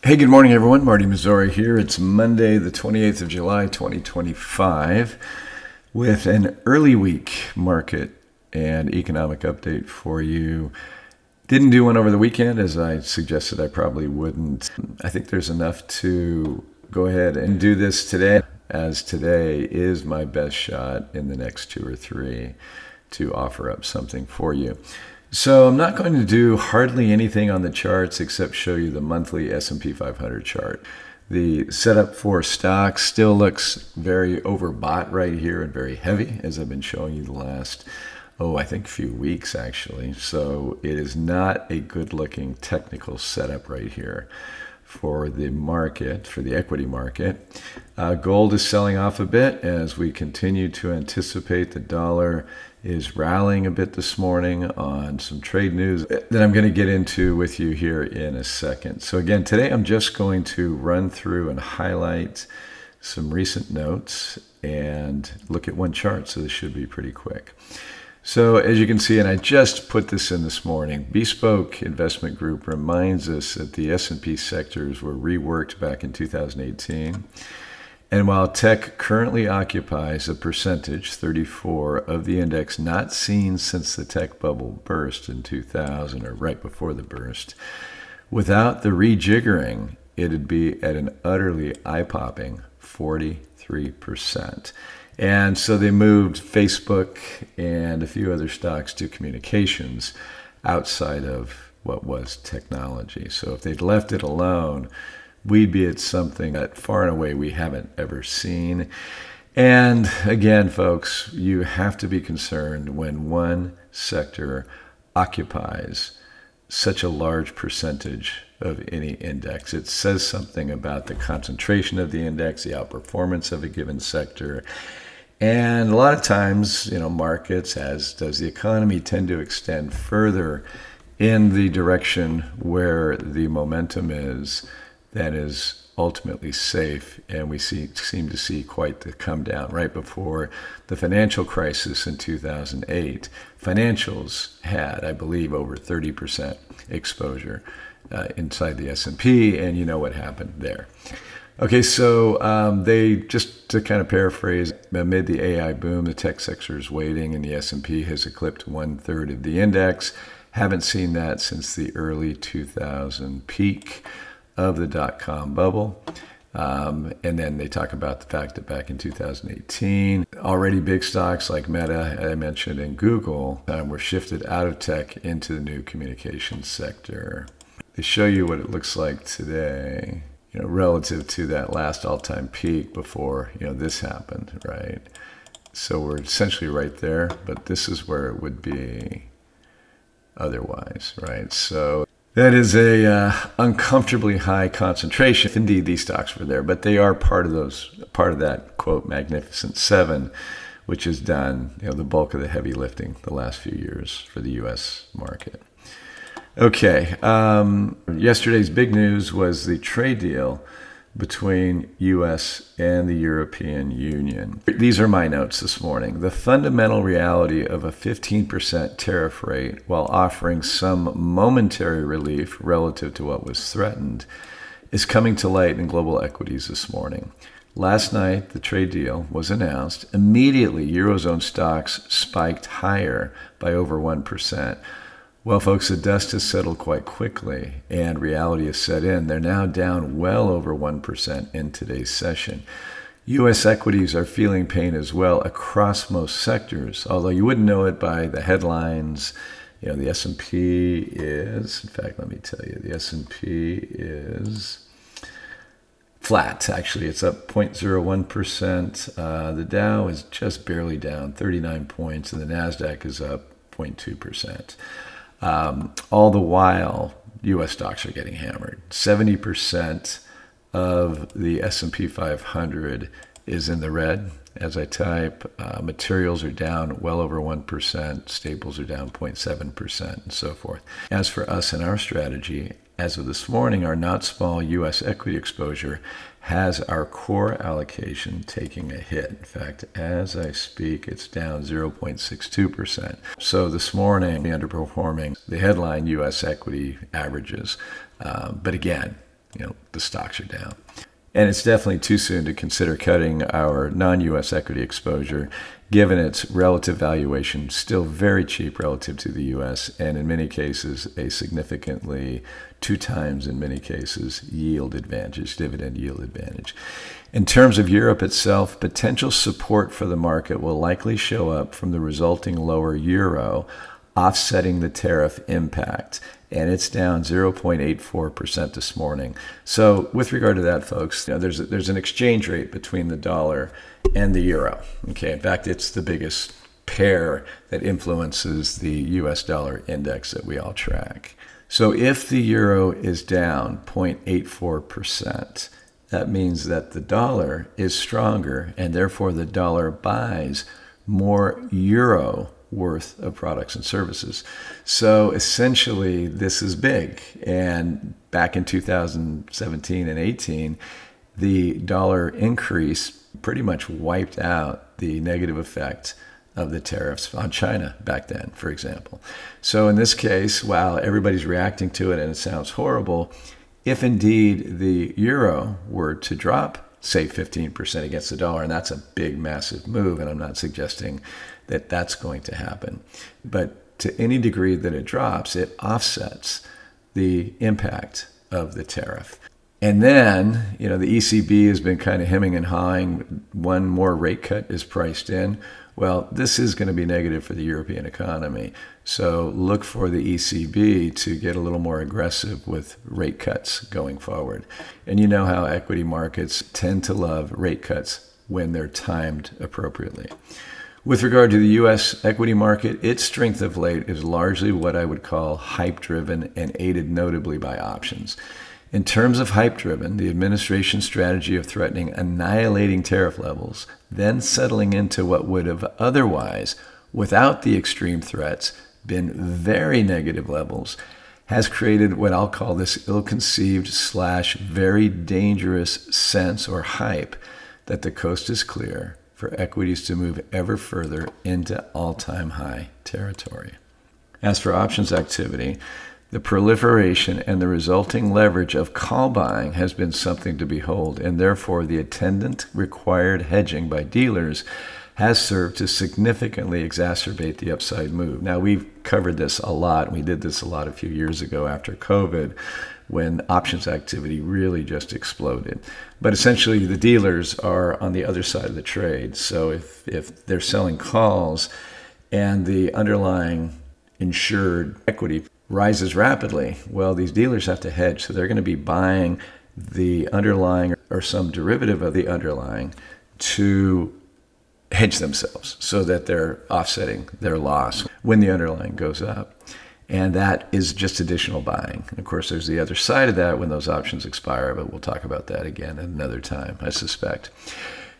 Hey, good morning, everyone. Marty Mazzori here. It's Monday, the 28th of July, 2025, with an early week market and economic update for you. Didn't do one over the weekend, as I suggested I probably wouldn't. I think there's enough to go ahead and do this today, as today is my best shot in the next two or three to offer up something for you. So I'm not going to do hardly anything on the charts except show you the monthly S&P 500 chart. The setup for stocks still looks very overbought right here and very heavy, as I've been showing you the last, I think few weeks actually. So it is not a good looking technical setup right here for the market, for the equity market. Gold is selling off a bit as we continue to anticipate the dollar is rallying a bit this morning on some trade news that I'm going to get into with you here in a second. So again, today I'm just going to run through and highlight some recent notes and look at one chart. So this should be pretty quick. So as you can see, and I just put this in this morning, Bespoke Investment Group reminds us that the S&P sectors were reworked back in 2018. And while tech currently occupies a percentage, 34, of the index not seen since the tech bubble burst in 2000 or right before the burst, without the rejiggering, it'd be at an utterly eye-popping 43%. And so they moved Facebook and a few other stocks to communications outside of what was technology. So if they'd left it alone, we'd be at something that far and away we haven't ever seen. And again, folks, you have to be concerned when one sector occupies such a large percentage of any index. It says something about the concentration of the index, the outperformance of a given sector. And a lot of times, markets, as does the economy, tend to extend further in the direction where the momentum is that is ultimately safe, and we seem to see quite the come down. Right before the financial crisis in 2008, financials had, I believe, over 30% exposure inside the S&P, and you know what happened there. Okay, so they, just to kind of paraphrase, amid the AI boom, the tech sector is waiting, and the S&P has eclipsed 1/3 of the index. Haven't seen that since the early 2000 peak of the dot-com bubble. And then they talk about the fact that back in 2018, already big stocks like Meta, I mentioned, and Google were shifted out of tech into the new communications sector. They show you what it looks like today, relative to that last all-time peak before, this happened, right? So we're essentially right there, but this is where it would be otherwise, right? So that is a uncomfortably high concentration, if indeed these stocks were there, but they are part of that, quote, Magnificent Seven, which has done, the bulk of the heavy lifting the last few years for the U.S. market. Okay, yesterday's big news was the trade deal between U.S. and the European Union. These are my notes this morning. The fundamental reality of a 15% tariff rate, while offering some momentary relief relative to what was threatened, is coming to light in global equities this morning. Last night, the trade deal was announced. Immediately, Eurozone stocks spiked higher by over 1%. Well, folks, the dust has settled quite quickly, and reality has set in. They're now down well over 1% in today's session. U.S. equities are feeling pain as well across most sectors, although you wouldn't know it by the headlines. The S&P is, in fact, let me tell you, the S&P is flat. Actually, it's up 0.01%. The Dow is just barely down 39 points, and the NASDAQ is up 0.2%. All the while, U.S. stocks are getting hammered. 70% of the S&P 500 is in the red. As I type, materials are down well over 1%, staples are down 0.7%, and so forth. As for us and our strategy, as of this morning, our not small U.S. equity exposure has our core allocation taking a hit. In fact, as I speak, it's down 0.62%. So this morning, underperforming the headline U.S. equity averages. But again, the stocks are down. And it's definitely too soon to consider cutting our non-U.S. equity exposure, given its relative valuation, still very cheap relative to the U.S., and in many cases, a significantly 2 times in many cases, yield advantage, dividend yield advantage. In terms of Europe itself, potential support for the market will likely show up from the resulting lower euro, offsetting the tariff impact. And it's down 0.84% this morning. So with regard to that, folks, there's an exchange rate between the dollar and the euro. Okay, in fact, it's the biggest pair that influences the US dollar index that we all track. So if the euro is down 0.84%, that means that the dollar is stronger, and therefore the dollar buys more euro worth of products and services. So essentially, this is big. And back in 2017 and 18, the dollar increase pretty much wiped out the negative effect of the tariffs on China back then, for example. So in this case, while everybody's reacting to it and it sounds horrible, if indeed the euro were to drop, say 15% against the dollar, and that's a big, massive move, and I'm not suggesting that that's going to happen. But to any degree that it drops, it offsets the impact of the tariff. And then, the ECB has been kind of hemming and hawing. One more rate cut is priced in. Well, this is going to be negative for the European economy. So look for the ECB to get a little more aggressive with rate cuts going forward. And you know how equity markets tend to love rate cuts when they're timed appropriately. With regard to the U.S. equity market, its strength of late is largely what I would call hype-driven and aided notably by options. In terms of hype-driven, the administration's strategy of threatening annihilating tariff levels, then settling into what would have otherwise, without the extreme threats, been very negative levels, has created what I'll call this ill-conceived / very dangerous sense or hype that the coast is clear for equities to move ever further into all-time high territory. As for options activity, the proliferation and the resulting leverage of call buying has been something to behold, and therefore the attendant required hedging by dealers has served to significantly exacerbate the upside move. Now, we've covered this a lot. We did this a lot a few years ago after COVID, when options activity really just exploded. But essentially, the dealers are on the other side of the trade. So if they're selling calls and the underlying insured equity rises rapidly, well, these dealers have to hedge. So they're going to be buying the underlying or some derivative of the underlying to hedge themselves so that they're offsetting their loss when the underlying goes up. And that is just additional buying. And of course, there's the other side of that when those options expire, but we'll talk about that again at another time, I suspect.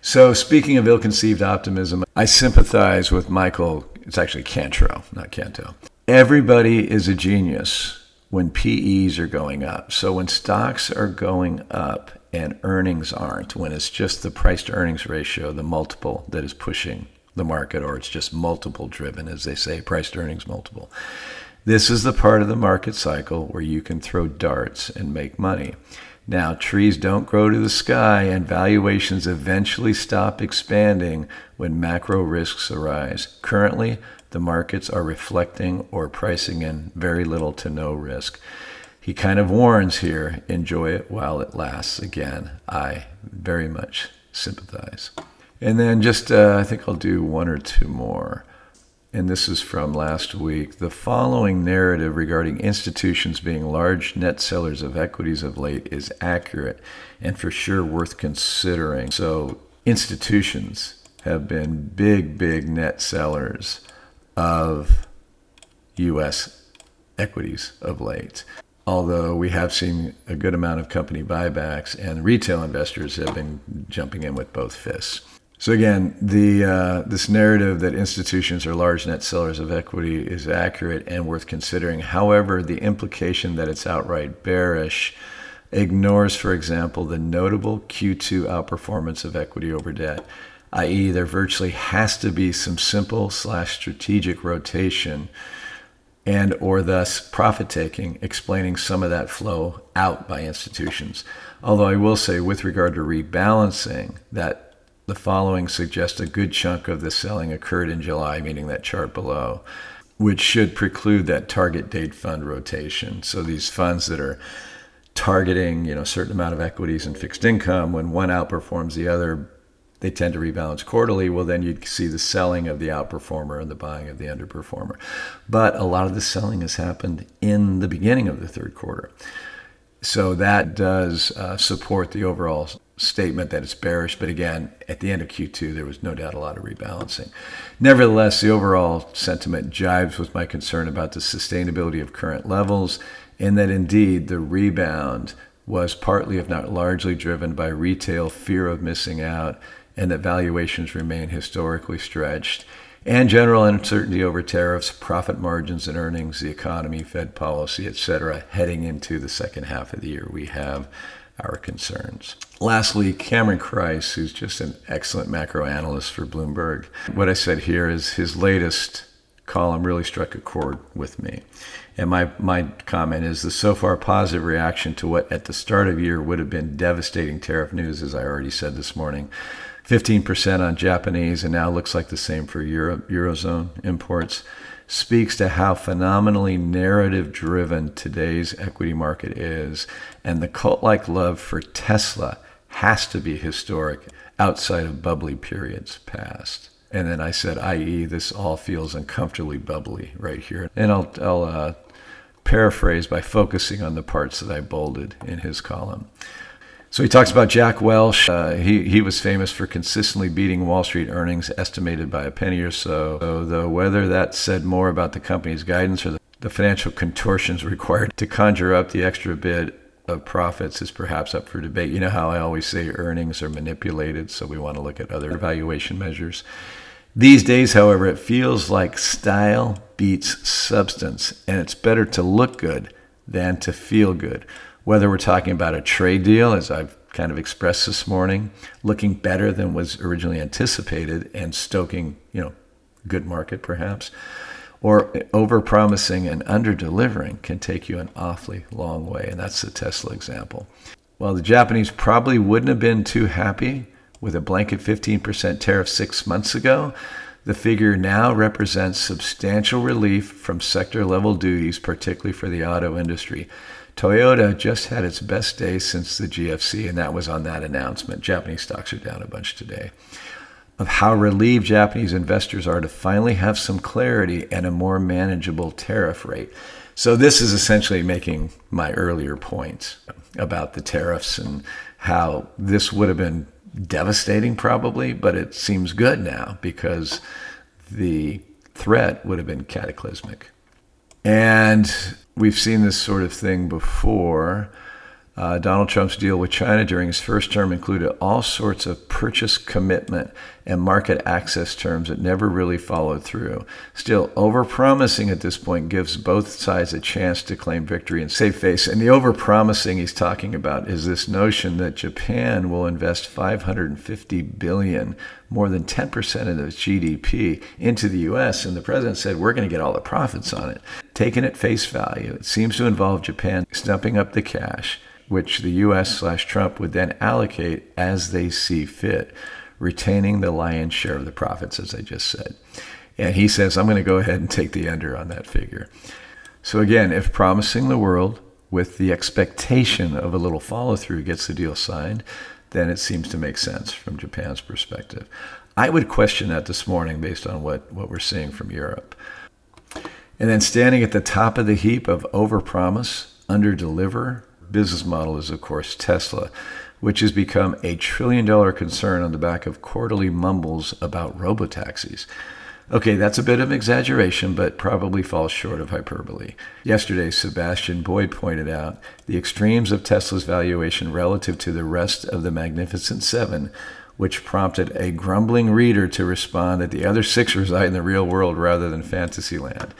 So speaking of ill-conceived optimism, I sympathize with Michael. It's actually Cantro, not Canto. Everybody is a genius when PEs are going up. So when stocks are going up and earnings aren't, when it's just the price to earnings ratio, the multiple that is pushing the market, or it's just multiple driven, as they say, price to earnings multiple. This is the part of the market cycle where you can throw darts and make money. Now, trees don't grow to the sky, and valuations eventually stop expanding when macro risks arise. Currently, the markets are reflecting or pricing in very little to no risk. He kind of warns here, enjoy it while it lasts. Again, I very much sympathize. And then I think I'll do one or two more. And this is from last week. The following narrative regarding institutions being large net sellers of equities of late is accurate and for sure worth considering. So institutions have been big net sellers of U.S. equities of late. Although we have seen a good amount of company buybacks, and retail investors have been jumping in with both fists. So again, this narrative that institutions are large net sellers of equity is accurate and worth considering. However, the implication that it's outright bearish ignores, for example, the notable Q2 outperformance of equity over debt, i.e. there virtually has to be some simple / strategic rotation and or thus profit-taking, explaining some of that flow out by institutions. Although I will say, with regard to rebalancing, that the following suggests a good chunk of the selling occurred in July, meaning that chart below, which should preclude that target date fund rotation. So these funds that are targeting, a certain amount of equities and fixed income, when one outperforms the other, they tend to rebalance quarterly. Well, then you'd see the selling of the outperformer and the buying of the underperformer. But a lot of the selling has happened in the beginning of the third quarter. So that does support the overall statement that it's bearish. But again, at the end of Q2, there was no doubt a lot of rebalancing. Nevertheless, the overall sentiment jives with my concern about the sustainability of current levels, and that indeed the rebound was partly, if not largely, driven by retail fear of missing out, and that valuations remain historically stretched, and general uncertainty over tariffs, profit margins and earnings, the economy, Fed policy, etc. Heading into the second half of the year, we have our concerns. Lastly, Cameron Kreis, who's just an excellent macro analyst for Bloomberg. What I said here is his latest column really struck a chord with me. And my comment is the so far positive reaction to what at the start of the year would have been devastating tariff news, as I already said this morning, 15% on Japanese, and now looks like the same for Eurozone imports, speaks to how phenomenally narrative-driven today's equity market is, and the cult-like love for Tesla has to be historic outside of bubbly periods past. And then I said, i.e., this all feels uncomfortably bubbly right here. And I'll paraphrase by focusing on the parts that I bolded in his column. So he talks about Jack Welch. He was famous for consistently beating Wall Street earnings estimated by a penny or so, though whether that said more about the company's guidance or the financial contortions required to conjure up the extra bit of profits is perhaps up for debate. You know how I always say earnings are manipulated, so we want to look at other valuation measures. These days, however, it feels like style beats substance, and it's better to look good than to feel good. Whether we're talking about a trade deal, as I've kind of expressed this morning, looking better than was originally anticipated and stoking, good market perhaps, or over-promising and under-delivering can take you an awfully long way, and that's the Tesla example. While the Japanese probably wouldn't have been too happy with a blanket 15% tariff 6 months ago, the figure now represents substantial relief from sector-level duties, particularly for the auto industry. Toyota just had its best day since the GFC, and that was on that announcement. Japanese stocks are down a bunch today. Of how relieved Japanese investors are to finally have some clarity and a more manageable tariff rate. So this is essentially making my earlier point about the tariffs and how this would have been devastating probably, but it seems good now because the threat would have been cataclysmic. And we've seen this sort of thing before. Donald Trump's deal with China during his first term included all sorts of purchase commitment and market access terms that never really followed through. Still, overpromising at this point gives both sides a chance to claim victory and save face. And the overpromising he's talking about is this notion that Japan will invest $550 billion, more than 10% of its GDP, into the U.S. And the president said, we're going to get all the profits on it. Taken at face value, it seems to involve Japan stumping up the cash, which the U.S./Trump would then allocate as they see fit, retaining the lion's share of the profits, as I just said. And he says, I'm going to go ahead and take the under on that figure. So again, if promising the world with the expectation of a little follow-through gets the deal signed, then it seems to make sense from Japan's perspective. I would question that this morning based on what we're seeing from Europe. And then standing at the top of the heap of overpromise, underdeliver, business model is, of course, Tesla, which has become a $1 trillion concern on the back of quarterly mumbles about robotaxis. Okay, that's a bit of exaggeration, but probably falls short of hyperbole. Yesterday, Sebastian Boyd pointed out the extremes of Tesla's valuation relative to the rest of the Magnificent Seven, which prompted a grumbling reader to respond that the other six reside in the real world rather than Fantasyland.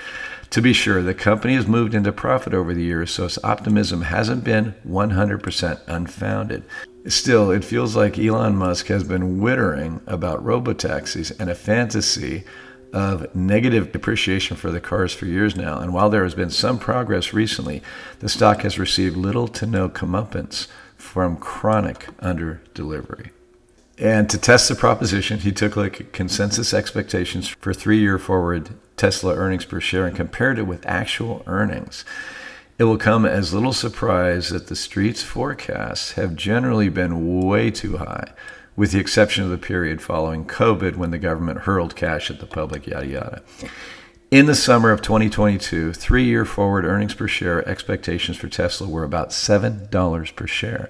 To be sure, the company has moved into profit over the years, so its optimism hasn't been 100% unfounded. Still, it feels like Elon Musk has been wittering about robotaxis and a fantasy of negative depreciation for the cars for years now, and while there has been some progress recently, the stock has received little to no comeuppance from chronic under-delivery. And to test the proposition, he took consensus expectations for 3-year forward Tesla earnings per share and compared it with actual earnings. It will come as little surprise that the street's forecasts have generally been way too high, with the exception of the period following COVID when the government hurled cash at the public, yada, yada. In the summer of 2022, 3-year forward earnings per share expectations for Tesla were about $7 per share.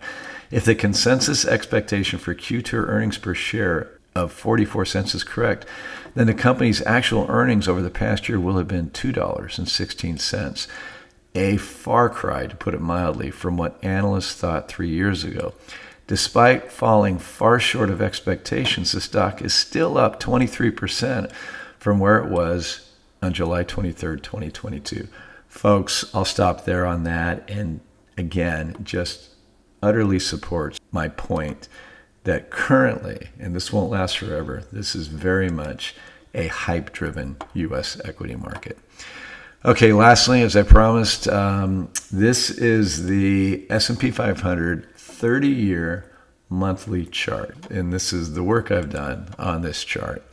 If the consensus expectation for Q2 earnings per share of 44 cents is correct, then the company's actual earnings over the past year will have been $2.16, a far cry, to put it mildly, from what analysts thought 3 years ago. Despite falling far short of expectations, the stock is still up 23% from where it was on July 23rd, 2022. Folks, I'll stop there on that, and again, just utterly supports my point that currently, and this won't last forever, this is very much a hype-driven U.S. equity market. Okay, lastly, as I promised, this is the S&P 500 30-year monthly chart, and this is the work I've done on this chart.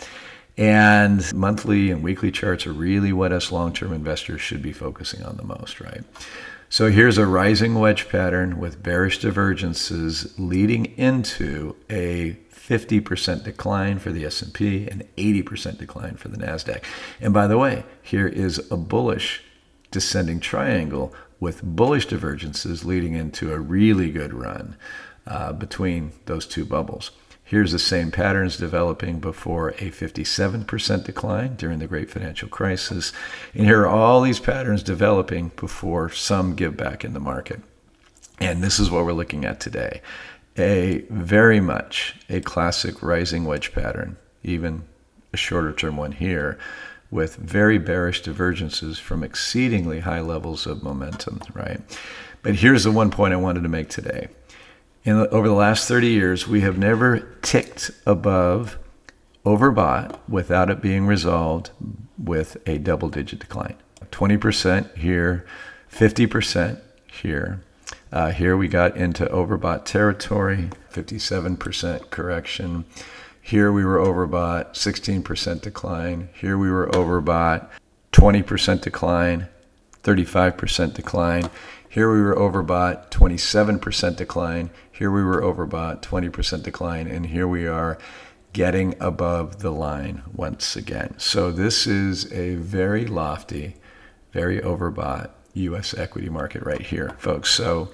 And monthly and weekly charts are really what us long-term investors should be focusing on the most, right? So here's a rising wedge pattern with bearish divergences leading into a 50% decline for the S&P and 80% decline for the NASDAQ. And by the way, here is a bullish descending triangle with bullish divergences leading into a really good run between those two bubbles. Here's the same patterns developing before a 57% decline during the Great Financial Crisis. And here are all these patterns developing before some give back in the market. And this is what we're looking at today. A very much a classic rising wedge pattern, even a shorter term one here, with very bearish divergences from exceedingly high levels of momentum, right? But here's the one point I wanted to make today. Over the last 30 years, we have never ticked above overbought without it being resolved with a double-digit decline. 20% here, 50% here. Here we got into overbought territory, 57% correction. Here we were overbought, 16% decline. Here we were overbought, 20% decline, 35% decline. Here we were overbought, 27% decline. Here we were overbought, 20% decline. And here we are getting above the line once again. So this is a very lofty, very overbought U.S. equity market right here, folks. So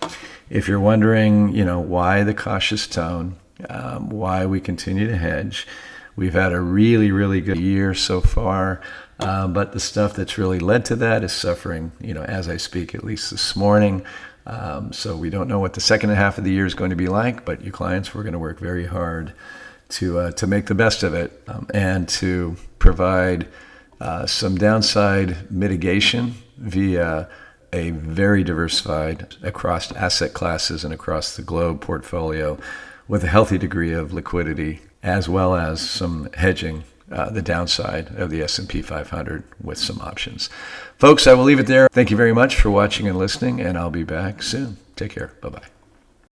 if you're wondering, why the cautious tone, why we continue to hedge, we've had a really, really good year so far. But the stuff that's really led to that is suffering, as I speak, at least this morning. So we don't know what the second half of the year is going to be like, but you clients, we're going to work very hard to make the best of it and to provide some downside mitigation via a very diversified across asset classes and across the globe portfolio with a healthy degree of liquidity, as well as some hedging the downside of the S&P 500 with some options. Folks, I will leave it there. Thank you very much for watching and listening, and I'll be back soon. Take care. Bye-bye.